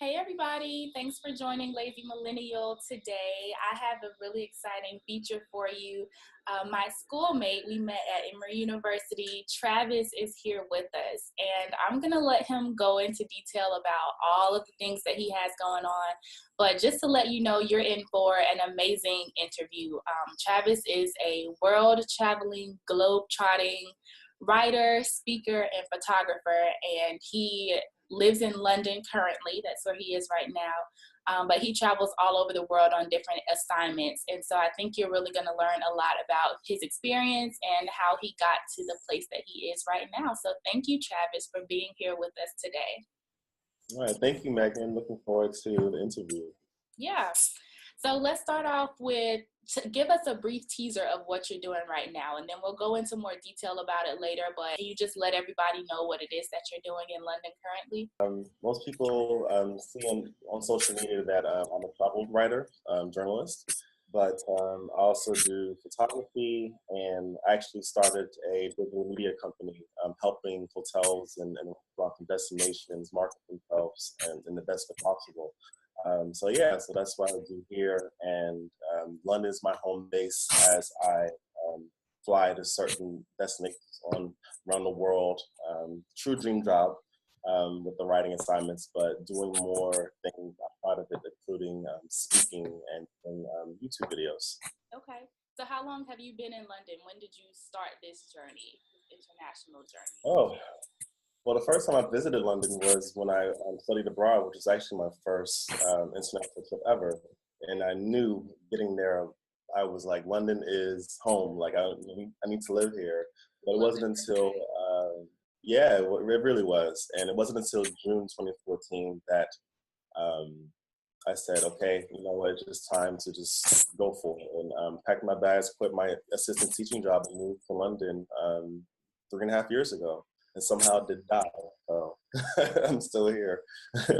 Hey everybody, thanks for joining Lazy Millennial today. I have a really exciting feature for you. My schoolmate we met at Emory University, Travis, is here with us, and I'm gonna let him go into detail about all of the things that he has going on. But just to let you know, you're in for an amazing interview. Travis is a world traveling, globe trotting writer, speaker, and photographer, and he lives in London currently. That's where he is right now. But he travels all over the world on different assignments. And so I think you're really going to learn a lot about his experience and how he got to the place that he is right now. So thank you, Travis, for being here with us today. All right, thank you, Megan. Looking forward to the interview. Yeah. So let's start off with, give us a brief teaser of what you're doing right now, and then we'll go into more detail about it later. But can you just let everybody know what it is that you're doing in London currently? Most people see on social media that I'm a travel writer, journalist, but I also do photography, and I actually started a digital media company helping hotels and destinations market themselves and in the best way possible. So that's what I do here, and London is my home base as I fly to certain destinations around the world. True dream job with the writing assignments, but doing more things outside of it, including speaking and doing YouTube videos. Okay. So how long have you been in London? When did you start this journey, this international journey? Oh, well, the first time I visited London was when I studied abroad, which is actually my first international trip ever. And I knew getting there, I was like, London is home. Like, I need to live here. But it wasn't until, it really was. And it wasn't until June 2014 that I said, okay, you know what, it's just time to just go for it. And packed my bags, quit my assistant teaching job, and moved to London 3.5 years ago. And somehow did die. So I'm still here. So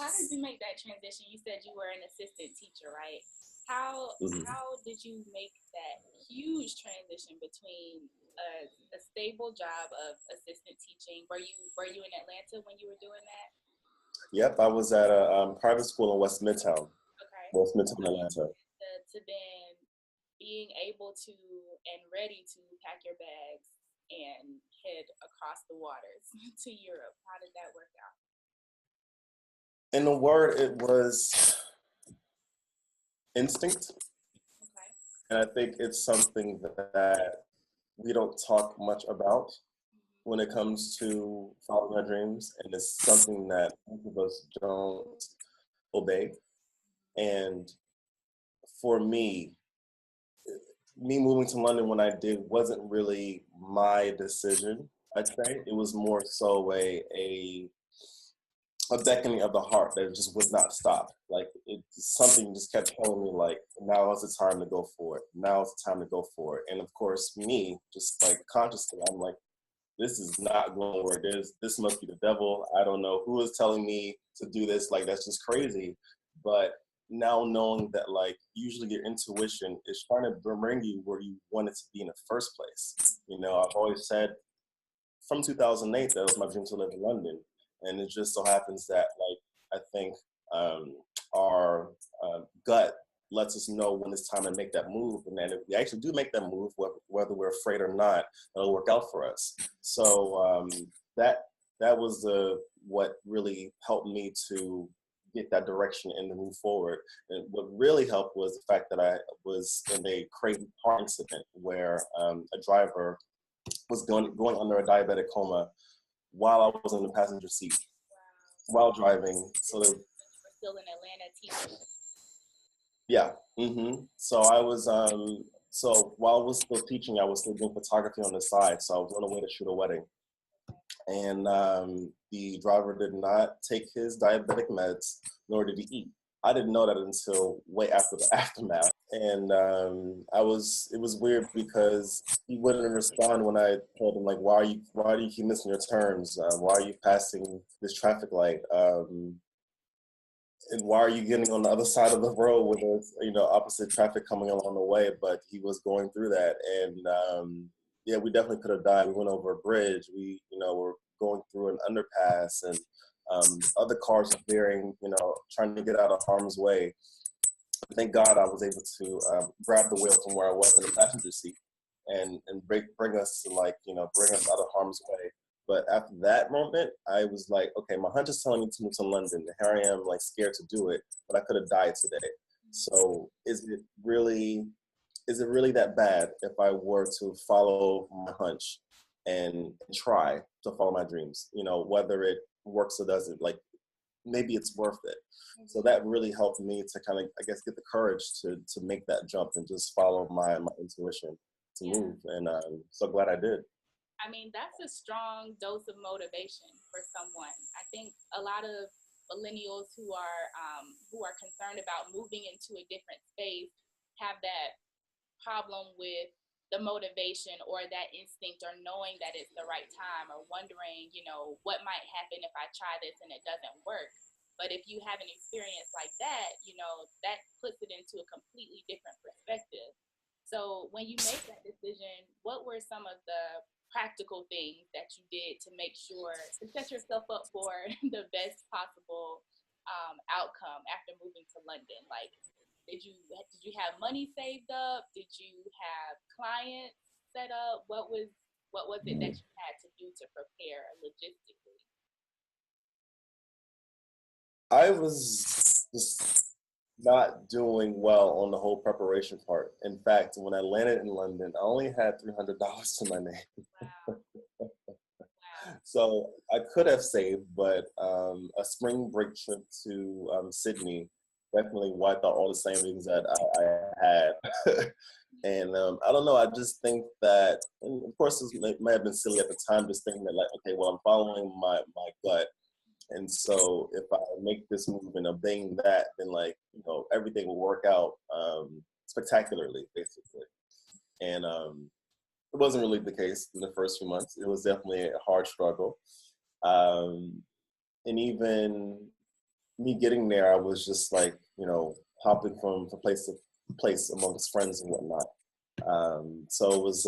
how did you make that transition? You said you were an assistant teacher, right? How Mhm. how did you make that huge transition between a stable job of assistant teaching? Were you in Atlanta when you were doing that? Yep, I was at a private school in Okay. West Midtown, Atlanta. To then being able to and ready to pack your bags and head across the waters to Europe. How did that work out? In a word, it was instinct. Okay. And I think it's something that we don't talk much about when it comes to following our dreams. And it's something that most of us don't obey. And for me moving to London when I did wasn't really my decision, I'd say. It was more so a beckoning of the heart that just would not stop. Like something just kept telling me like, now is the time to go for it. Now is the time to go for it. And of course, me, just like consciously, I'm like, this is not going to work. This must be the devil. I don't know who is telling me to do this. Like, that's just crazy. But now knowing that like usually your intuition is trying to bring you where you wanted to be in the first place. You know, I've always said from 2008 that it was my dream to live in London, and it just so happens that like I think our gut lets us know when it's time to make that move, and then if we actually do make that move, whether we're afraid or not, it'll work out for us. So that was what really helped me to get that direction and to move forward. And what really helped was the fact that I was in a crazy car incident where a driver was going under a diabetic coma while I was in the passenger seat while driving. So When you were still in Atlanta teaching. yeah. So I was so while I was still teaching, I was still doing photography on the side. So I was on the way to shoot a wedding, and the driver did not take his diabetic meds, nor did he eat. I didn't know that until way after the aftermath, and it was weird because he wouldn't respond when I told him like, why do you keep missing your turns? Why are you passing this traffic light? And why are you getting on the other side of the road with opposite traffic coming along the way? But he was going through that, and we definitely could have died. We went over a bridge. We were going through an underpass, and Other cars were veering, trying to get out of harm's way. Thank God I was able to grab the wheel from where I was in the passenger seat and bring us to bring us out of harm's way. But after that moment, I was like, okay, my hunch is telling me to move to London. And here I am, like, scared to do it, but I could have died today. So is it really that bad if I were to follow my hunch and try to follow my dreams? Whether it works or doesn't, like, maybe it's worth it. So that really helped me to kind of, I guess, get the courage to make that jump and just follow my intuition to move. And I'm so glad I did. I mean, that's a strong dose of motivation for someone. I think a lot of millennials who are concerned about moving into a different space have that problem with the motivation or that instinct or knowing that it's the right time or wondering, what might happen if I try this and it doesn't work. But if you have an experience like that, that puts it into a completely different perspective. So when you make that decision, what were some of the practical things that you did to make sure to set yourself up for the best possible outcome after moving to London? Like, did you have money saved up? Did you have clients set up? What was it that you had to do to prepare logistically? I was just not doing well on the whole preparation part. In fact, when I landed in London, I only had $300 to my name. Wow. Wow. So I could have saved, but a spring break trip to Sydney definitely wiped out all the savings that I had. And I don't know, I just think that, and of course this may have been silly at the time, just thinking that, like, okay, well, I'm following my gut. And so if I make this move and obeying that, then, like, everything will work out spectacularly, basically. And it wasn't really the case in the first few months. It was definitely a hard struggle. And even me getting there, I was just like, hopping from place to place amongst friends and whatnot. So it was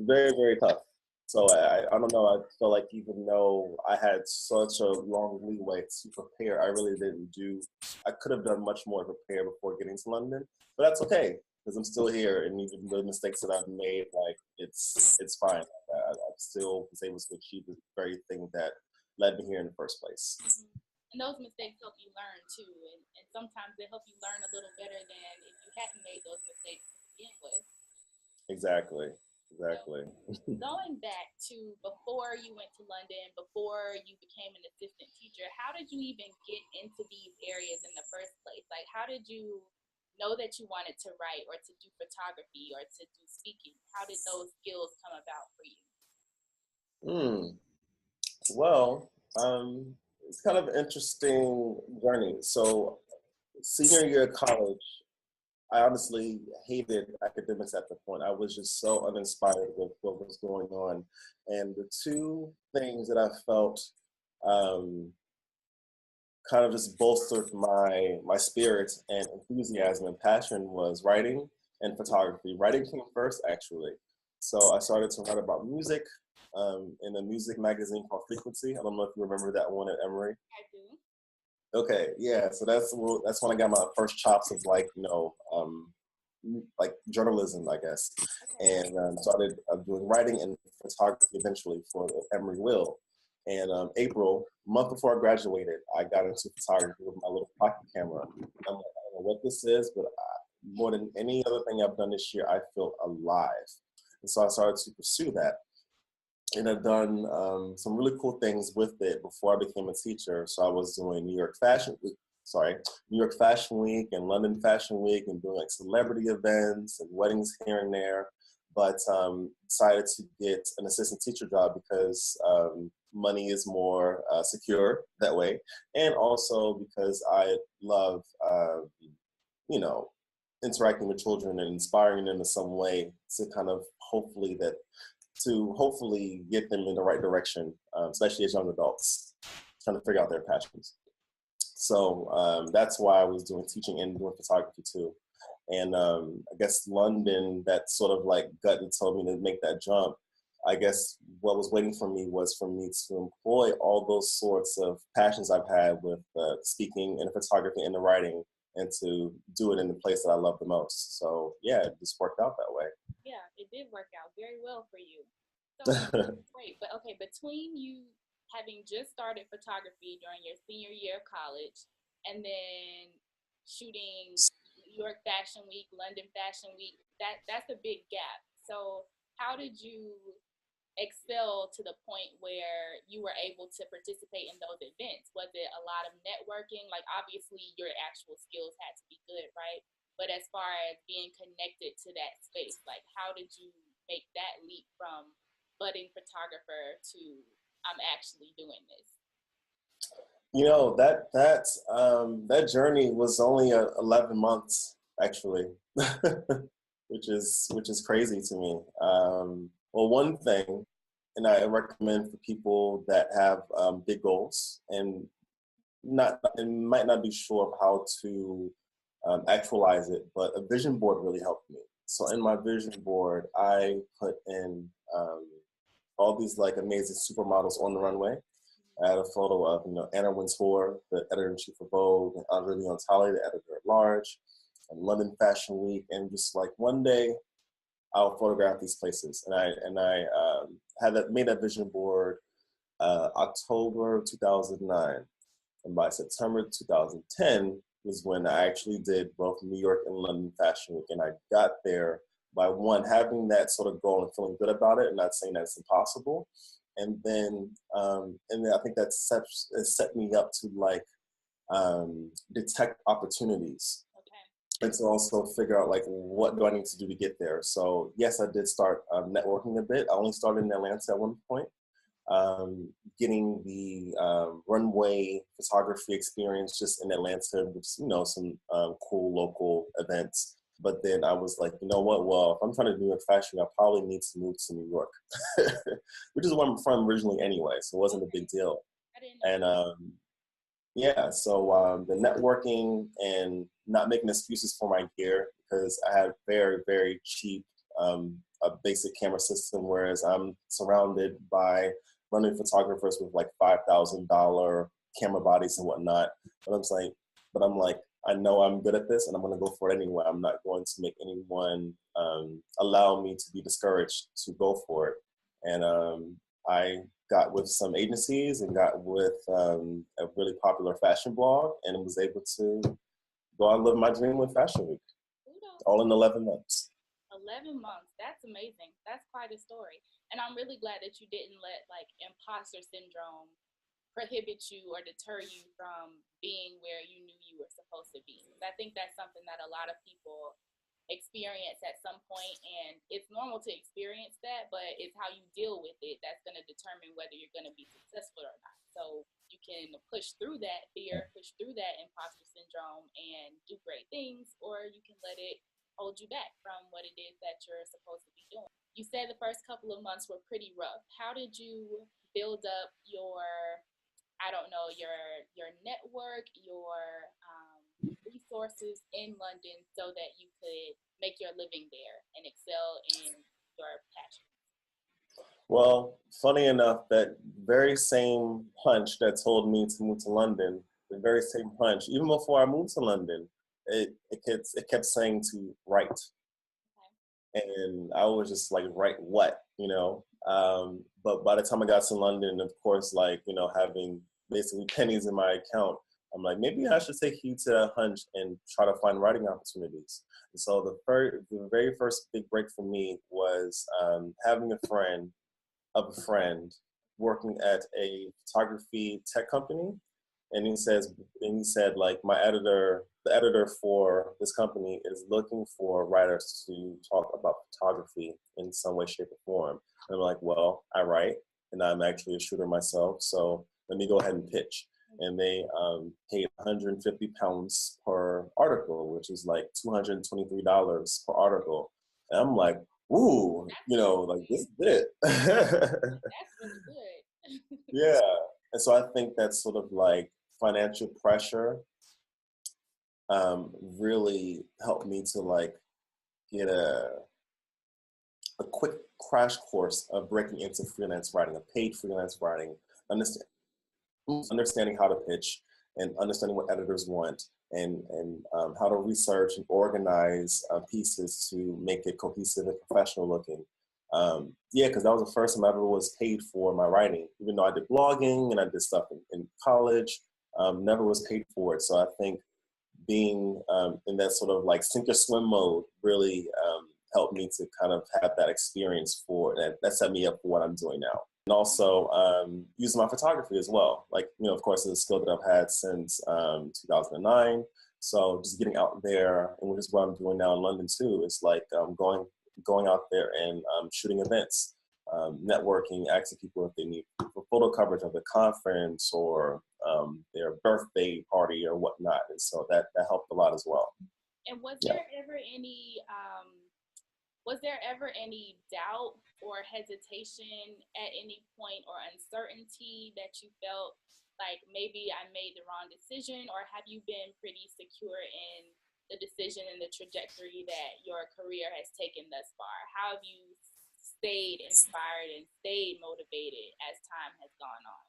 very, very tough. So I don't know, I felt like even though I had such a long leeway to prepare, I really I could have done much more to prepare before getting to London, but that's okay, because I'm still here, and even the mistakes that I've made, like, it's fine. I still was able to achieve the very thing that led me here in the first place. Mm-hmm. And those mistakes help you learn too, and sometimes they help you learn a little better than if you hadn't made those mistakes to begin with. Exactly. So, going back to before you went to London, before you became an assistant teacher, how did you even get into these areas in the first place? Like, how did you know that you wanted to write or to do photography or to do speaking? How did those skills come about for you? Well, it's kind of an interesting journey. So senior year of college, I honestly hated academics at the point. I was just so uninspired with what was going on. And the two things that I felt kind of just bolstered my spirit and enthusiasm and passion was writing and photography. Writing came first, actually. So I started to write about music in a music magazine called Frequency. I don't know if you remember that one at Emory. I do. Okay, yeah. So that's when I got my first chops of, like, like journalism, I guess, and started doing writing and photography eventually for the Emory Will. And April, month before I graduated, I got into photography with my little pocket camera. I'm like, I don't know what this is, but more than any other thing I've done this year, I feel alive. And so I started to pursue that. And I've done some really cool things with it before I became a teacher. So I was doing New York Fashion Week and London Fashion Week, and doing, like, celebrity events and weddings here and there. But decided to get an assistant teacher job because money is more secure that way, and also because I love, interacting with children and inspiring them in some way to kind of hopefully get them in the right direction, especially as young adults, trying to figure out their passions. So that's why I was doing teaching and doing photography too. And I guess London, that sort of, like, gut that told me to make that jump, I guess what was waiting for me was for me to employ all those sorts of passions I've had with speaking and photography and the writing, and to do it in the place that I love the most. So yeah, it just worked out that way. Yeah, it did work out very well for you. So great. But okay, between you having just started photography during your senior year of college and then shooting New York Fashion Week, London Fashion Week, that's a big gap. So how did you excel to the point where you were able to participate in those events? Was it a lot of networking? Like obviously your actual skills had to be good, right? But as far as being connected to that space, like how did you make that leap from budding photographer to I'm actually doing this? You know, that journey was only 11 months actually, which is crazy to me. Well, one thing, and I recommend for people that have big goals and not and might not be sure of how to actualize it, but a vision board really helped me. So in my vision board, I put in all these like amazing supermodels on the runway. I had a photo of, Anna Wintour, the editor-in-chief of Vogue, and Andre Leon Talley, the editor-at-large, and London Fashion Week. And just like one day, I'll photograph these places. And I had made that vision board October 2009. And by September 2010 was when I actually did both New York and London Fashion Week. And I got there by one, having that sort of goal and feeling good about it, and not saying that it's impossible. And then I think that set me up to like detect opportunities, Okay. and to also figure out like what do I need to do to get there. So yes, I did start networking a bit. I only started in Atlanta at one point, getting the runway photography experience just in Atlanta with some cool local events. But then I was like, you know what? Well, if I'm trying to do New York fashion, I probably need to move to New York, which is where I'm from originally anyway. So it wasn't a big deal. I didn't know. And yeah, so the networking and not making excuses for my gear, because I had very, very cheap a basic camera system, whereas I'm surrounded by running photographers with like $5,000 camera bodies and whatnot. But I'm like, I know I'm good at this, and I'm going to go for it anyway. I'm not going to make anyone allow me to be discouraged to go for it. And I got with some agencies and got with a really popular fashion blog, and was able to go out and live my dream with Fashion Week, Kudos. all in 11 months. 11 months. That's amazing. That's quite a story. And I'm really glad that you didn't let like imposter syndrome prohibit you or deter you from being where you knew you were supposed to be. I think that's something that a lot of people experience at some point, and it's normal to experience that, but it's how you deal with it that's going to determine whether you're going to be successful or not. So you can push through that fear, push through that imposter syndrome, and do great things, or you can let it hold you back from what it is that you're supposed to be doing. You said the first couple of months were pretty rough. How did you build up your, I don't know, your network, your resources in London so that you could make your living there and excel in your passion? Well, funny enough, that very same hunch that told me to move to London, the very same hunch, even before I moved to London, it kept saying to write. And I was just like, write what, But by the time I got to London, of course, like, having basically pennies in my account, I'm like, maybe I should take heed to that hunch and try to find writing opportunities. And so the very first big break for me was having a friend of a friend working at a photography tech company. And he said, like, the editor for this company is looking for writers to talk about photography in some way, shape, or form. And I'm like, well, I write, and I'm actually a shooter myself, so let me go ahead and pitch. And they paid 150 pounds per article, which is like $223 per article. And I'm like, ooh, like this is it. That's really good. Yeah. And so I think that's sort of like financial pressure really helped me to like get a quick crash course of breaking into freelance writing, of paid freelance writing, understanding how to pitch and understanding what editors want, and how to research and organize pieces to make it cohesive and professional looking. Yeah, because that was the first time I ever was paid for my writing. Even though I did blogging and I did stuff in college, never was paid for it. So I think being in that sort of like sink or swim mode really helped me to kind of have that experience for that. That set me up for what I'm doing now. And also using my photography as well. Like, you know, of course, it's a skill that I've had since 2009. So just getting out there, and which is what I'm doing now in London too, is like going out there and shooting events, networking, asking people if they need photo coverage of the conference or their birthday party or whatnot. And so that helped a lot as well. And was there ever any doubt or hesitation at any point, or uncertainty that you felt like maybe I made the wrong decision? Or have you been pretty secure in the decision and the trajectory that your career has taken thus far? How have you stayed inspired and stayed motivated as time has gone on?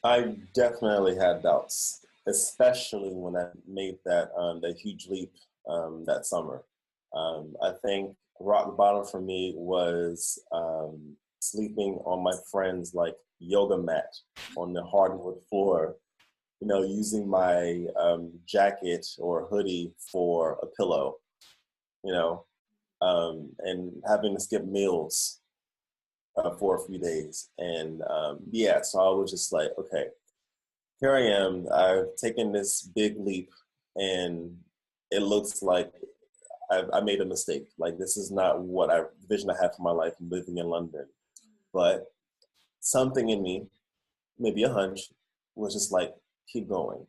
I definitely had doubts, especially when I made that huge leap that summer. I think rock bottom for me was sleeping on my friend's like yoga mat on the hardwood floor, you know, using my jacket or hoodie for a pillow, you know, and having to skip meals for a few days. And yeah, so I was just like, okay, here I am. I've taken this big leap, and it looks like I made a mistake. Like, this is not what vision I had for my life living in London. But something in me, maybe a hunch, was just like, keep going,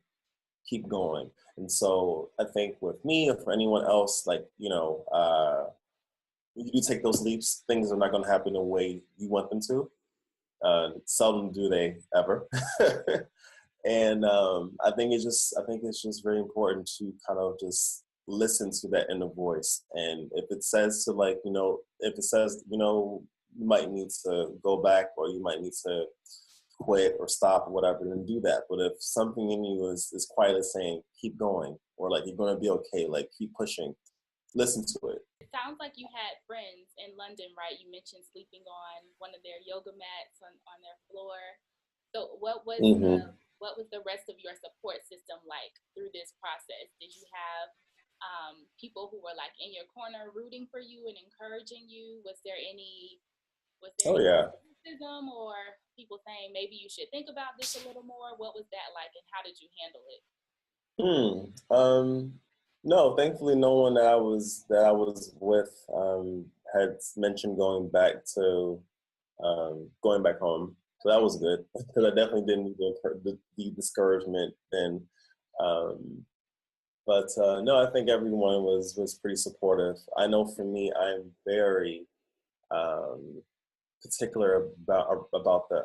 keep going. And so I think with me or for anyone else, like, you know, when you take those leaps, things are not going to happen the way you want them to. Seldom do they ever. And I think it's just very important to kind of just listen to that inner voice. And if it says to like, you know, if it says, you know, you might need to go back or you might need to quit or stop or whatever, then do that. But if something in you is quietly saying, keep going, or like, you're going to be okay, like, keep pushing, listen to it. It sounds like you had friends in London, right? You mentioned sleeping on one of their yoga mats on their floor. So Mm-hmm. what was the rest of your support system like through this process? Did you have people who were like in your corner rooting for you and encouraging you? Was there Oh any yeah. criticism or people saying maybe you should think about this a little more? What was that like, and how did you handle it? No, thankfully, no one that I was with had mentioned going back home. So that was good because I definitely didn't need the discouragement then. Um, but no, I think everyone was pretty supportive. I know for me, I'm very um, particular about the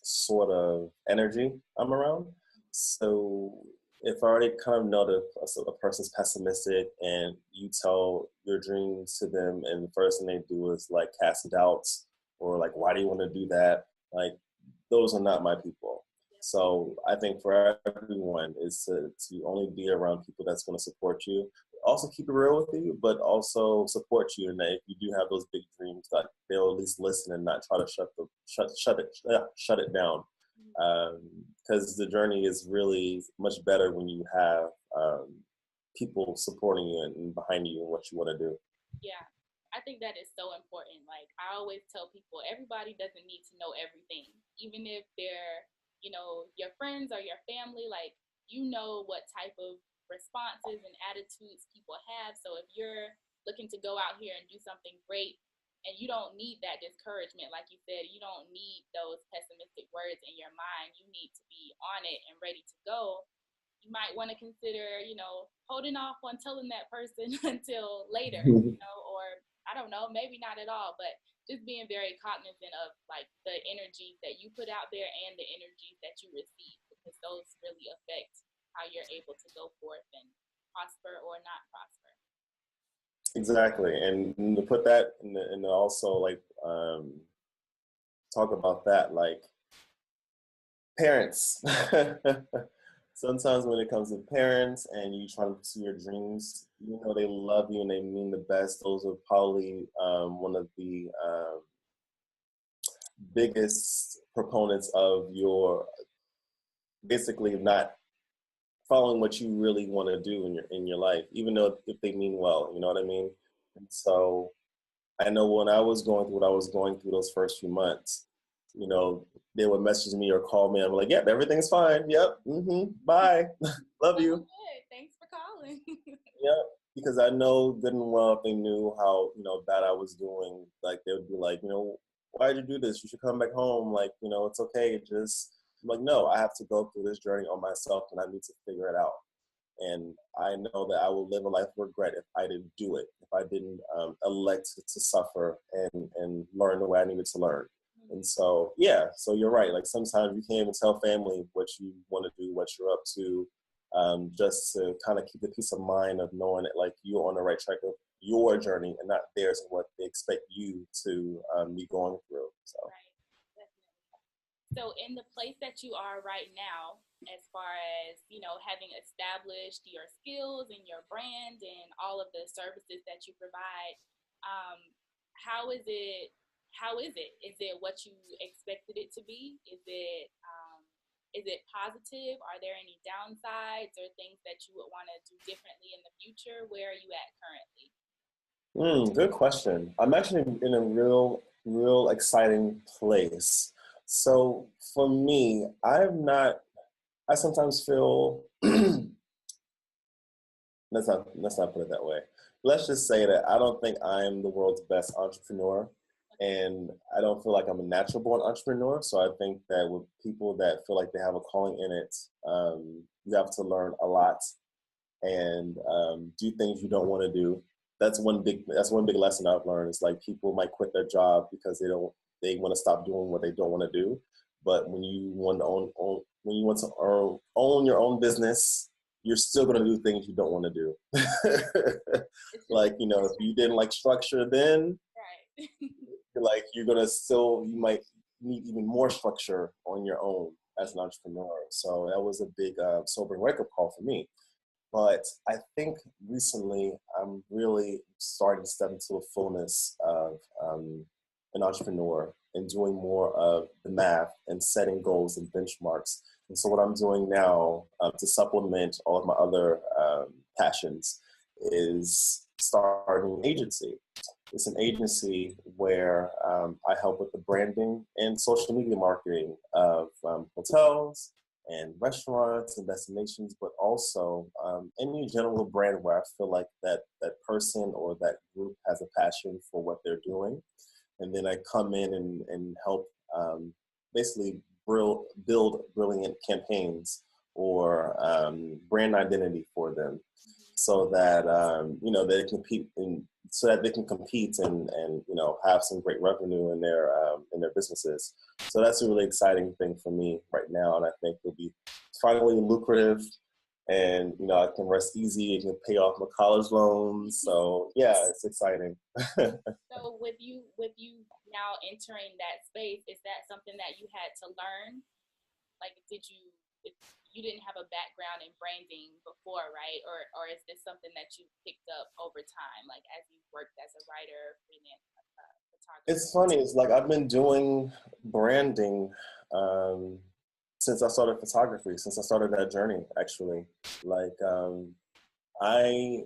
sort of energy I'm around. So if I already kind of know that a person's pessimistic and you tell your dreams to them and the first thing they do is like cast doubts or like, why do you want to do that? Like, those are not my people. So I think for everyone is to only be around people that's going to support you, also keep it real with you, but also support you. And that if you do have those big dreams, that they'll at least listen and not try to shut it down. Because the journey is really much better when you have people supporting you and behind you and what you want to do. Yeah, I think that is so important. Like, I always tell people, everybody doesn't need to know everything, even if they're, you know, your friends or your family. Like, you know what type of responses and attitudes people have. So if you're looking to go out here and do something great, and you don't need that discouragement, like you said, you don't need those pessimistic words in your mind. You need to be on it and ready to go. You might want to consider, you know, holding off on telling that person until later, you know, or I don't know, maybe not at all, but just being very cognizant of like the energies that you put out there and the energies that you receive, because those really affect how you're able to go forth and prosper or not prosper. Exactly. And to put that and also like talk about that, like parents. Sometimes when it comes to parents and you trying to pursue your dreams, you know they love you and they mean the best. Those are probably one of the biggest proponents of your basically not following what you really want to do in your life, even though if they mean well, you know what I mean? And so I know when I was going through what I was going through those first few months, you know, they would message me or call me. I'm like, yep, everything's fine. Yep. Bye. Love Oh, you. good. Thanks for calling. Yep. Because I know good and well if they knew how, you know, bad I was doing, like they would be like, you know, why did you do this? You should come back home. Like, you know, it's okay. Just I'm like, no, I have to go through this journey on myself and I need to figure it out. And I know that I will live a life of regret if I didn't do it, if I didn't elect to suffer and learn the way I needed to learn. And so, yeah, so you're right. Like sometimes you can't even tell family what you want to do, what you're up to, just to kind of keep the peace of mind of knowing that like you're on the right track of your journey and not theirs and what they expect you to be going through. So. Right. Definitely. So in the place that you are right now, as far as, you know, having established your skills and your brand and all of the services that you provide, um, how is it? How is it? Is it what you expected it to be? Is it positive? Are there any downsides or things that you would want to do differently in the future? Where are you at currently? Good question. I'm actually in a real exciting place. So for me, I sometimes feel, let's not put it that way. Let's just say that I don't think I'm the world's best entrepreneur. And I don't feel like I'm a natural born entrepreneur. So I think that with people that feel like they have a calling in it, you have to learn a lot and do things you don't want to do. That's one big lesson I've learned. Is like people might quit their job because they want to stop doing what they don't want to do. But when you want to when you want to own your own business, you're still going to do things you don't want to do. Like you know, if you didn't like structure, then Right. like you might need even more structure on your own as an entrepreneur. So that was a big sobering wake up call for me. But I think recently I'm really starting to step into the fullness of an entrepreneur and doing more of the math and setting goals and benchmarks. And so what I'm doing now to supplement all of my other passions is starting an agency. It's an agency where I help with the branding and social media marketing of hotels and restaurants and destinations, but also any general brand where I feel like that person or that group has a passion for what they're doing. And then I come in and help basically build brilliant campaigns or brand identity for them so that you know they compete and so that they can compete and you know have some great revenue in their businesses. So that's a really exciting thing for me right now, and I think it'll be finally lucrative. And you know I can rest easy. I can pay off my college loans. So yeah, it's exciting. So with you now entering that space, is that something that you had to learn? Like, if you didn't have a background in branding before, right? Or is this something that you picked up over time, like as you worked as a writer, freelance photographer? It's funny. It's like I've been doing branding um, since I started photography. Since I started that journey, actually. Like I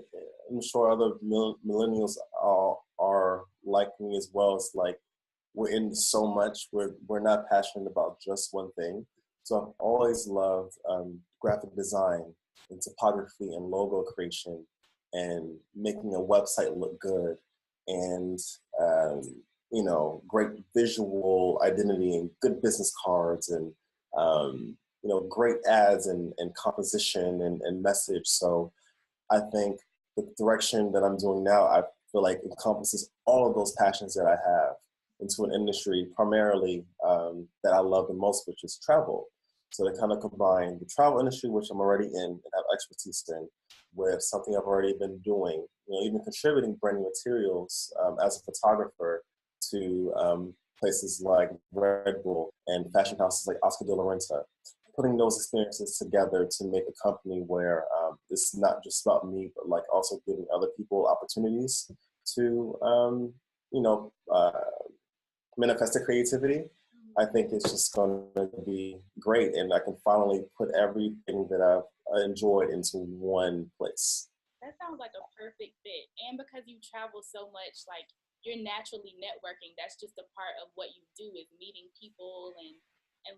am sure other millennials are like me as well. It's like we're in so much. We're not passionate about just one thing. So I've always loved graphic design and typography and logo creation and making a website look good and um, you know great visual identity and good business cards and you know great ads and composition and message. So I think the direction that I'm doing now, I feel like encompasses all of those passions that I have into an industry primarily that I love the most, which is travel. So they kind of combine the travel industry, which I'm already in and have expertise in, with something I've already been doing, even contributing branding materials as a photographer to places like Red Bull and fashion houses like Oscar de la Renta, putting those experiences together to make a company where it's not just about me, but like also giving other people opportunities to, manifest their creativity. I think it's just going to be great, and I can finally put everything that I've enjoyed into one place. That sounds like a perfect fit. And because you travel so much, like you're naturally networking. That's just a part of what you do, is meeting people and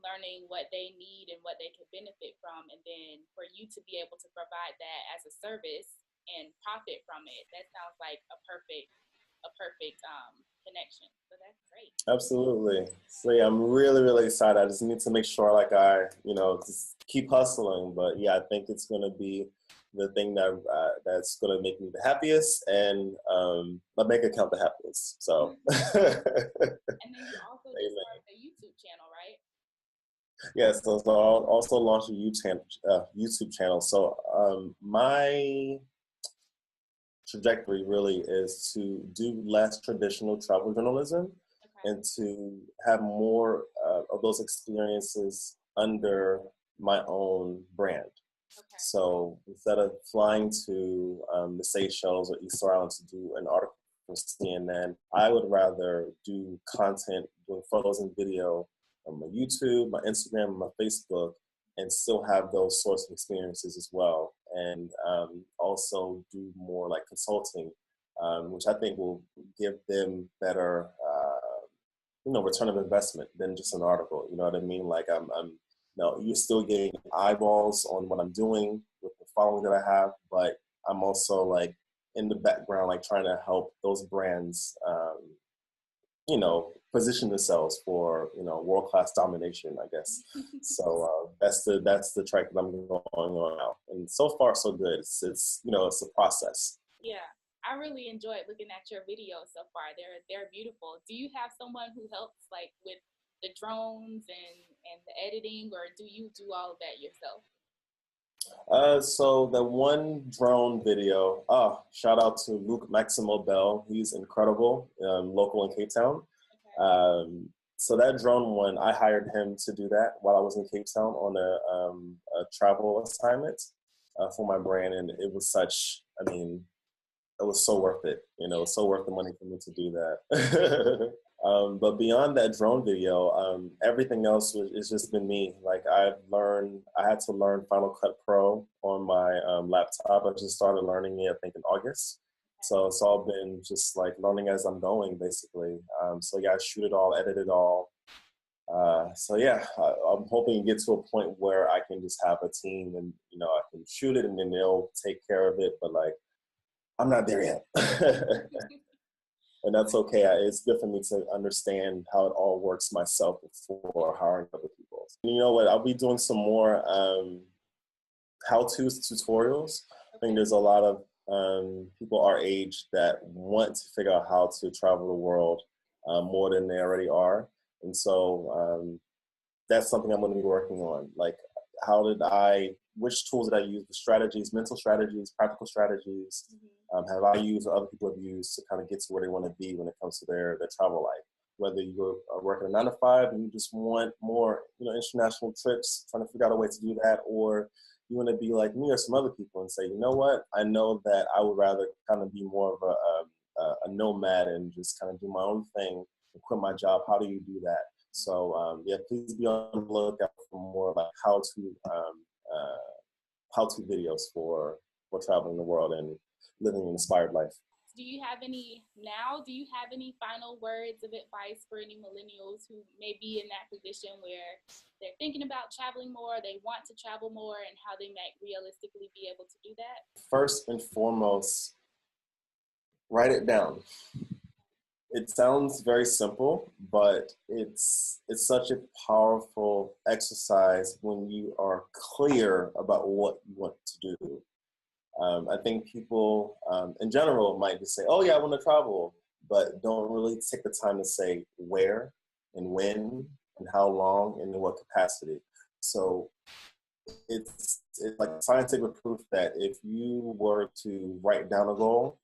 learning what they need and what they can benefit from. And then for you to be able to provide that as a service and profit from it, that sounds like a perfect connection. So that's great. Absolutely. So yeah, I'm really, really excited. I just need to make sure like I, just keep hustling. But yeah, I think it's going to be the thing that's going to make me the happiest, and my bank account the happiest. So. And then you also just started a YouTube channel, right? Yes, so I'll also launch a YouTube channel. So my trajectory really is to do less traditional travel journalism, and to have more of those experiences under my own brand. Okay. So instead of flying to the Seychelles or Easter Island to do an article for CNN, I would rather do content, doing photos and video on my YouTube, my Instagram, my Facebook, and still have those sorts of experiences as well. And also do more like consulting, which I think will give them better, return of investment than just an article. You know what I mean? Like you're still getting eyeballs on what I'm doing with the following that I have, but I'm also like in the background, like trying to help those brands, position themselves for, world-class domination, I guess. So that's the track that I'm going on now. And so far, so good. It's a process. Yeah. I really enjoyed looking at your videos so far. They're beautiful. Do you have someone who helps like with the drones and the editing, or do you do all of that yourself? So the one drone video, shout out to Luke Maximo Bell. He's incredible, local in Cape Town. Okay. So that drone one, I hired him to do that while I was in Cape Town on a travel assignment for my brand. And it was it was so worth it. It was so worth the money for me to do that. But beyond that drone video, everything else has just been me. Like I had to learn Final Cut Pro on my laptop. I just started learning it, I think, in August. So it's all been just like learning as I'm going, basically. So yeah, I shoot it all, edit it all. So yeah, I'm hoping to get to a point where I can just have a team, and I can shoot it and then they'll take care of it. But like, I'm not there yet. And that's okay. It's good for me to understand how it all works myself before hiring other people. You know what? I'll be doing some more how-to tutorials. I think there's a lot of people our age that want to figure out how to travel the world more than they already are. And so that's something I'm going to be working on. Like, which tools did I use, the strategies, mental strategies, practical strategies, have I used or other people have used to kind of get to where they want to be when it comes to their travel life. Whether you're working a 9 to 5 and you just want more, international trips, trying to figure out a way to do that, or you want to be like me or some other people and say, you know what, I know that I would rather kind of be more of a nomad and just kind of do my own thing and quit my job. How do you do that? So yeah, please be on the lookout for more about how-to videos for traveling the world and living an inspired life. Do you have any final words of advice for any millennials who may be in that position where they're thinking about traveling more, they want to travel more, and how they might realistically be able to do that? First and foremost, write it down. It sounds very simple, but it's such a powerful exercise when you are clear about what you want to do. I think people in general might just say, oh yeah, I want to travel, but don't really take the time to say where and when and how long and in what capacity. So it's like scientific proof that if you were to write down a goal,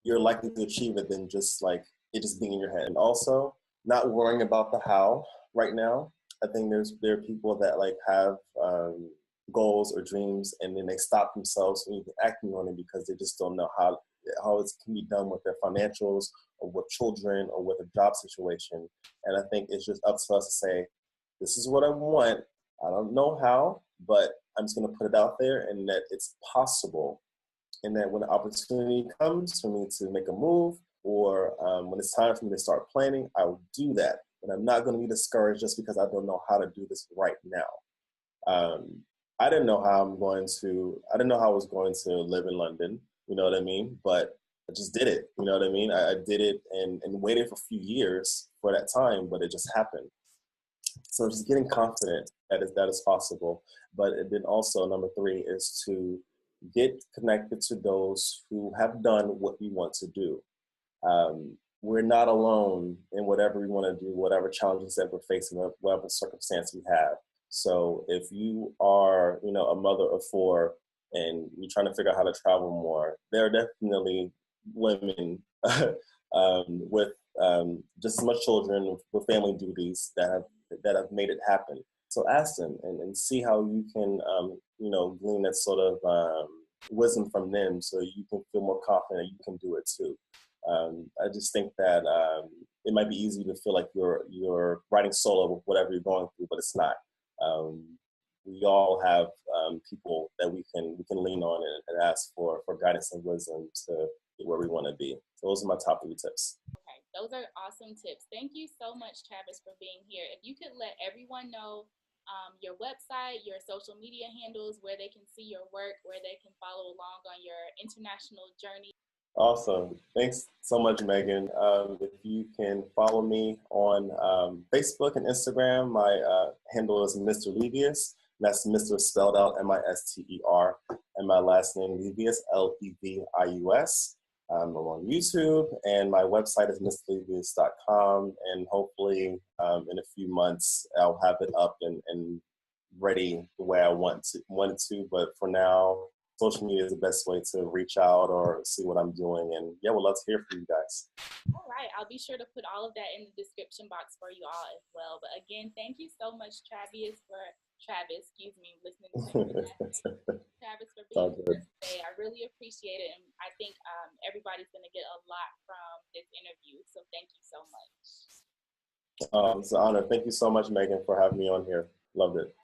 you're likely to achieve it than just like it just being in your head. And also not worrying about the how right now. I think there are people that like have goals or dreams and then they stop themselves from even acting on it because they just don't know how it can be done with their financials or with children or with a job situation. And I think it's just up to us to say, this is what I want. I don't know how, but I'm just going to put it out there and that it's possible. And that when the opportunity comes for me to make a move or when it's time for me to start planning, I will do that. And I'm not going to be discouraged just because I don't know how to do this right now. I didn't know how I didn't know how I was going to live in London, you know what I mean? But I just did it, you know what I mean? I did it and waited for a few years for that time, but it just happened. So just getting confident that is possible. But then also number 3 is to get connected to those who have done what we want to do. We're not alone in whatever we want to do, whatever challenges that we're facing, whatever circumstance we have. So if you are, a mother of 4 and you're trying to figure out how to travel more, there are definitely women with just as much children with family duties that have made it happen. So ask them and see how you can, glean that sort of wisdom from them so you can feel more confident you can do it too. I just think that it might be easy to feel like you're riding solo with whatever you're going through, but it's not. We all have people that we can lean on and ask for guidance and wisdom to get where we want to be. So those are my top 3 tips. Okay, those are awesome tips. Thank you so much, Travis, for being here. If you could let everyone know your website, your social media handles, where they can see your work, where they can follow along on your international journey. Awesome. Thanks so much, Megan. If you can follow me on Facebook and Instagram, my handle is Mr. Levius. That's Mr. spelled out Mister, and my last name Levius, Levius. I'm on YouTube, and my website is mrlevius.com, and hopefully in a few months I'll have it up and ready the way I want it to. But for now, social media is the best way to reach out or see what I'm doing. And yeah, we'd love to hear from you guys. All right. I'll be sure to put all of that in the description box for you all as well. But again, thank you so much, Travis, listening to Travis for being here today. I really appreciate it. And I think everybody's going to get a lot from this interview. So thank you so much. It's an honor. Thank you so much, Megan, for having me on here. Loved it.